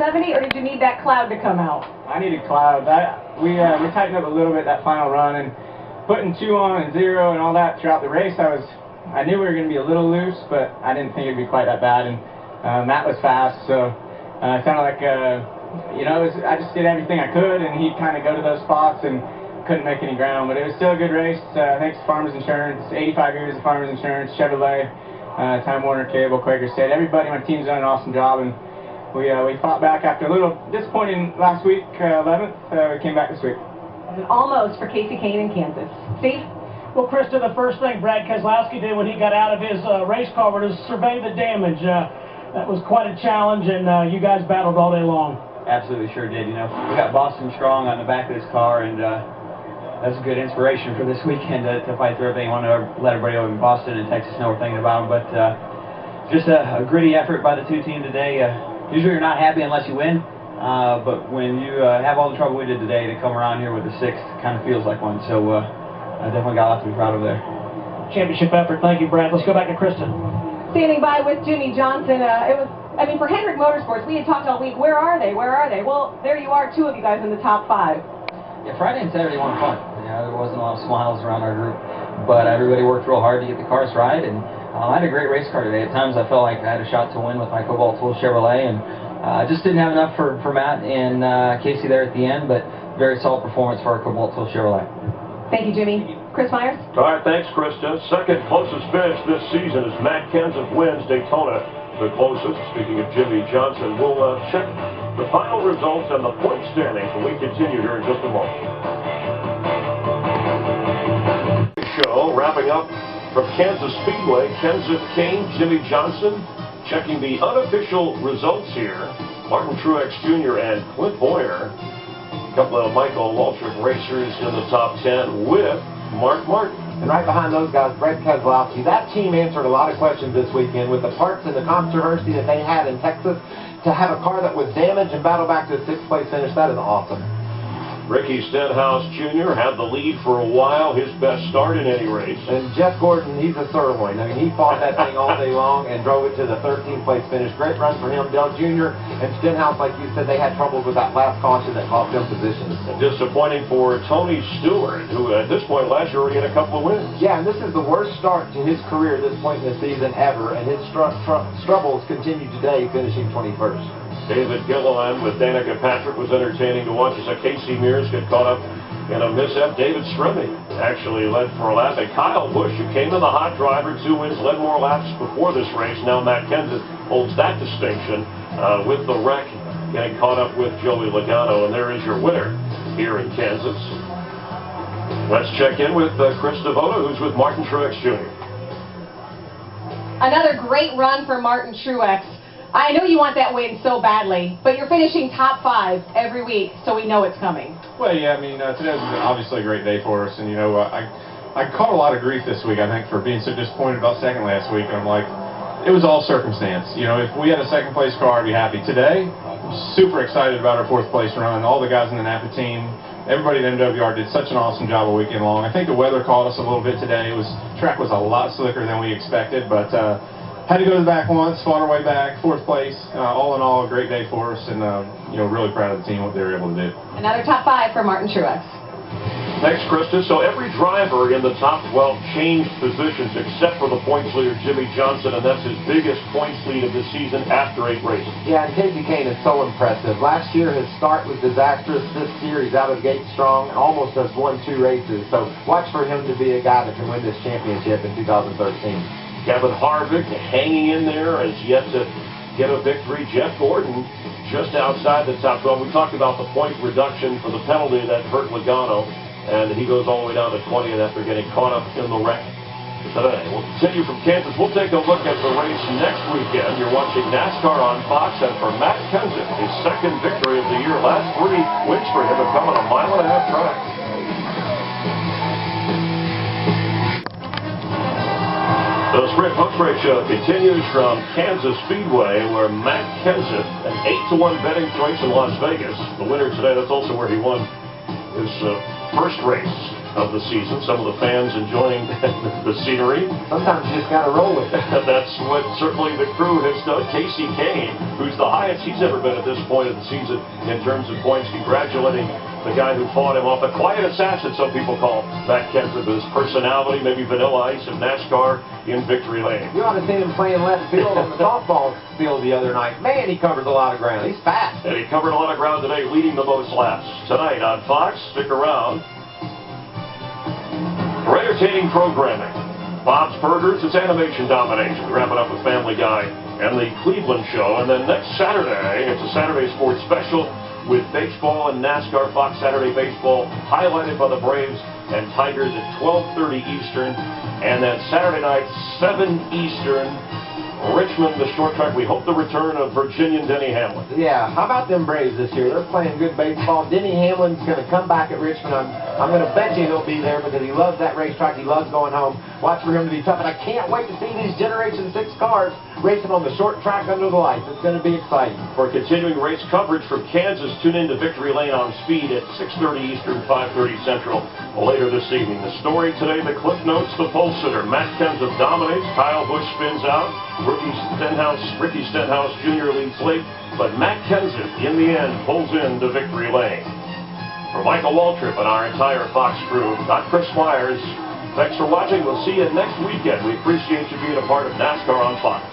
70, or did you need that cloud to come out? I needed cloud. We tightened up a little bit that final run, and putting 2 on and 0 and all that throughout the race, I knew we were going to be a little loose, but I didn't think it'd be quite that bad. And Matt was fast, so it sounded like I just did everything I could, and he'd kind of go to those spots and couldn't make any ground. But it was still a good race. Thanks to Farmers Insurance, 85 years of Farmers Insurance, Chevrolet, Time Warner Cable, Quaker State. Everybody on my team's done an awesome job, and we fought back after a little disappointing last week, 11th. We came back this week. And almost for Casey Kane in Kansas. Steve? Well, Krista, the first thing Brad Keselowski did when he got out of his race car was survey the damage. That was quite a challenge, and you guys battled all day long. Absolutely sure did. You know, we got Boston Strong on the back of this car, and that's a good inspiration for this weekend to fight through everything. I want to let everybody over in Boston and Texas know we're thinking about them. But just a gritty effort by the two teams today. Usually you're not happy unless you win, but when you have all the trouble we did today, to come around here with the 6th kind of feels like one. So I definitely got a lot to be proud of there. Championship effort. Thank you, Brad. Let's go back to Kristen. Standing by with Jimmie Johnson. For Hendrick Motorsports, we had talked all week, where are they? Well, there you are, 2 of you guys in the top 5. Yeah, Friday and Saturday weren't fun. There wasn't a lot of smiles around our group, but everybody worked real hard to get the cars right, and I had a great race car today. At times I felt like I had a shot to win with my Cobalt Tool Chevrolet, and I just didn't have enough for Matt and Casey there at the end, but very solid performance for our Cobalt Tool Chevrolet. Thank you, Jimmy. Chris Myers? All right, thanks, Krista. Second closest finish this season as Matt Kenseth wins Daytona. The closest, speaking of Jimmie Johnson, we'll check the final results and the point standings when we continue here in just a moment. Show wrapping up from Kansas Speedway. Kenseth, Kane, Jimmie Johnson. Checking the unofficial results here. Martin Truex Jr. and Clint Boyer. A couple of Michael Waltrip racers in the top 10 with Mark Martin. And right behind those guys, Brad Keselowski. That team answered a lot of questions this weekend with the parts and the controversy that they had in Texas. To have a car that was damaged and battle back to a 6th place finish, that is awesome. Ricky Stenhouse Jr. had the lead for a while, his best start in any race. And Jeff Gordon, he's a sirloin. I mean, he fought that thing all day long and drove it to the 13th place finish. Great run for him. Dale Jr. and Stenhouse, like you said, they had troubles with that last caution that cost them positions. And disappointing for Tony Stewart, who at this point last year already had a couple of wins. Yeah, and this is the worst start to his career at this point in the season ever, and his struggles continue today, finishing 21st. David Gilliland with Danica Patrick was entertaining to watch as Casey Mears get caught up in a mishap. David Stremme actually led for a lap. And Kyle Busch, who came in the hot driver, 2 wins, led more laps before this race. Now Matt Kenseth holds that distinction with the wreck, getting caught up with Joey Logano. And there is your winner here in Kansas. Let's check in with Chris Devoto, who's with Martin Truex Jr. Another great run for Martin Truex. I know you want that win so badly, but you're finishing top 5 every week, so we know it's coming. Well, yeah, I mean, today was obviously a great day for us, and, I caught a lot of grief this week, I think, for being so disappointed about second last week, and I'm like, it was all circumstance. If we had a 2nd place car, I'd be happy. Today, I'm super excited about our 4th place run. All the guys in the Napa team, everybody at MWR did such an awesome job all weekend long. I think the weather caught us a little bit today. Track was a lot slicker than we expected, but had to go to the back once, fought our way back, 4th place. All in all, a great day for us, and really proud of the team, what they were able to do. Another top 5 for Martin Truex. Thanks, Krista. So every driver in the top 12 changed positions except for the points leader, Jimmie Johnson, and that's his biggest points lead of the season after 8 races. Yeah, and Casey Kane is so impressive. Last year his start was disastrous. This year he's out of the gate strong, almost has won 2 races. So watch for him to be a guy that can win this championship in 2013. Kevin Harvick hanging in there, has yet to get a victory. Jeff Gordon just outside the top 12. We talked about the point reduction for the penalty that hurt Logano, and he goes all the way down to 20 after getting caught up in the wreck today. We'll continue from Kansas. We'll take a look at the race next weekend. You're watching NASCAR on Fox, and for Matt Kenseth, his 2nd victory of the year. Last 3 wins for him have come on a 1.5 mile track. The Sprint Post-Race Show continues from Kansas Speedway, where Matt Kenseth, an 8-to-1 betting choice in Las Vegas. The winner today, that's also where he won his first race of the season. Some of the fans enjoying the scenery. Sometimes you just got to roll with it. That's what certainly the crew has done. Casey Kane, who's the highest he's ever been at this point of the season in terms of points, congratulating the guy who fought him off. A quiet assassin, some people call Matt Kenseth, with his personality, maybe Vanilla Ice of NASCAR in victory lane. You ought to see him playing left field on the softball field the other night. Man, he covers a lot of ground. He's fast. And he covered a lot of ground today, leading the most laps. Tonight on Fox, stick around for entertaining programming. Bob's Burgers, it's animation domination. We wrap it up with Family Guy and the Cleveland Show. And then next Saturday, it's a Saturday sports special with baseball and NASCAR. Fox Saturday Baseball, highlighted by the Braves and Tigers at 12:30 Eastern. And then Saturday night, 7 Eastern, Richmond, the short track. We hope the return of Virginian Denny Hamlin. Yeah, how about them Braves this year? They're playing good baseball. Denny Hamlin's going to come back at Richmond. I'm going to bet you he'll be there because he loves that racetrack. He loves going home. Watch for him to be tough. And I can't wait to see these Generation 6 cars racing on the short track under the lights. It's going to be exciting. For continuing race coverage from Kansas, tune in to Victory Lane on Speed at 6:30 Eastern, 5:30 Central later this evening. The story today, the Cliff Notes, the pole sitter. Matt Kenseth dominates. Kyle Busch spins out. Ricky Stenhouse Jr. leads late. But Matt Kenseth, in the end, pulls into Victory Lane. For Michael Waltrip and our entire Fox crew, I'm Chris Myers. Thanks for watching. We'll see you next weekend. We appreciate you being a part of NASCAR on Fox.